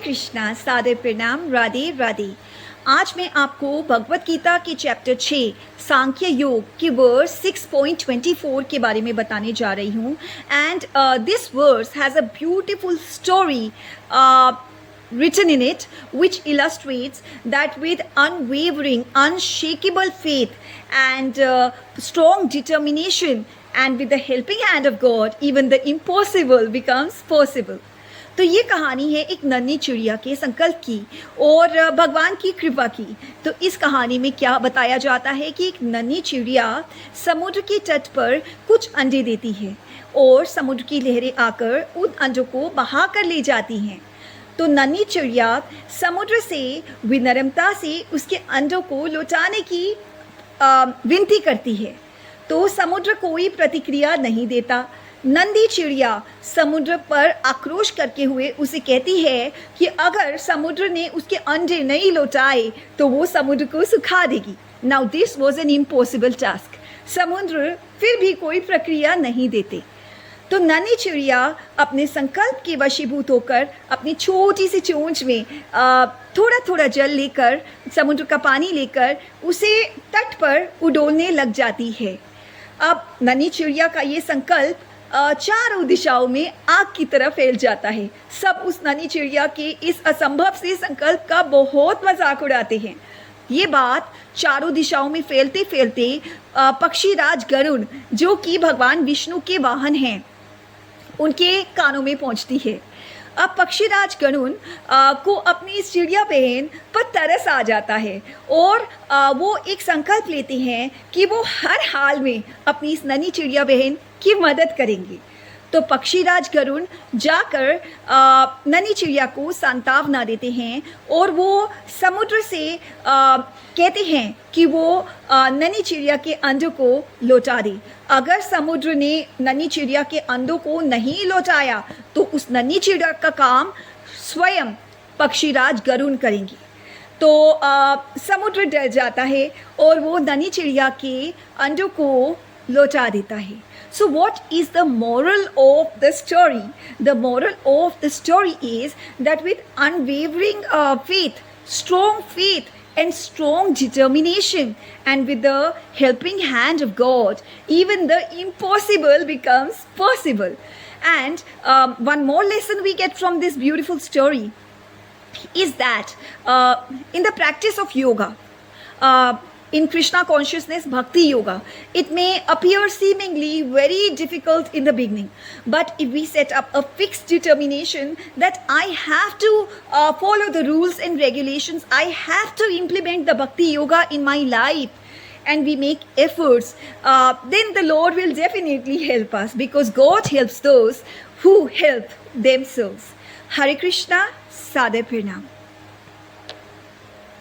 कृष्णा, सादर प्रणाम, राधे राधे। आज मैं आपको भगवत गीता के चैप्टर 6 सांख्य योग के वर्स 6.24 के बारे में बताने जा रही हूँ। And this verse has a beautiful story written in it, which illustrates that with unwavering, unshakable faith and strong determination, and with the helping hand of God, even the impossible becomes possible. तो ये कहानी है एक नन्ही चिड़िया के संकल्प की और भगवान की कृपा की। तो इस कहानी में क्या बताया जाता है कि एक नन्ही चिड़िया समुद्र के तट पर कुछ अंडे देती है और समुद्र की लहरें आकर उन अंडों को बहा कर ले जाती हैं। तो नन्ही चिड़िया समुद्र से विनम्रता से उसके अंडों को लौटाने की विनती करती है, तो समुद्र कोई प्रतिक्रिया नहीं देता। नन्ही चिड़िया समुद्र पर आक्रोश करके हुए उसे कहती है कि अगर समुद्र ने उसके अंडे नहीं लौटाए तो वो समुद्र को सुखा देगी। Now this was an impossible task. समुद्र फिर भी कोई प्रक्रिया नहीं देते। तो नन्ही चिड़िया अपने संकल्प के वशीभूत होकर अपनी छोटी सी चोंच में थोड़ा थोड़ा जल लेकर, समुद्र का पानी लेकर उसे तट पर उडोलने लग जाती है। अब नन्ही चिड़िया का ये संकल्प चारों दिशाओं में आग की तरह फैल जाता है। सब उस नन्ही चिड़िया के इस असंभव से संकल्प का बहुत मजाक उड़ाते हैं। ये बात चारों दिशाओं में फैलते फैलते पक्षीराज गरुड़, जो कि भगवान विष्णु के वाहन हैं, उनके कानों में पहुंचती है। अब पक्षीराज गरुड़ को अपनी इस चिड़िया बहन पर तरस आ जाता है और वो एक संकल्प लेते हैं कि वो हर हाल में अपनी इस नन्ही चिड़िया बहन की मदद करेंगे। तो पक्षीराज गरुड़ जाकर नन्ही चिड़िया को सांत्वना देते हैं और वो समुद्र से कहते हैं कि वो नन्ही चिड़िया के अंडों को लौटा दे। अगर समुद्र ने नन्ही चिड़िया के अंडों को नहीं लौटाया तो उस नन्ही चिड़िया का काम स्वयं पक्षीराज गरुड़ करेंगे। तो समुद्र डर जाता है और वो नन्ही चिड़िया के अंडों को लौटा देता है। So what is the moral of the story? The moral of the story is that with unwavering faith, strong faith and strong determination, and with the helping hand of God, even the impossible becomes possible. And one more lesson we get from this beautiful story is that in the practice of yoga, in Krishna consciousness Bhakti Yoga, it may appear seemingly very difficult in the beginning, but if we set up a fixed determination that I have to follow the rules and regulations, I have to implement the Bhakti Yoga in my life, and we make efforts, then the Lord will definitely help us, because God helps those who help themselves. Hare Krishna, Sadar Pranam.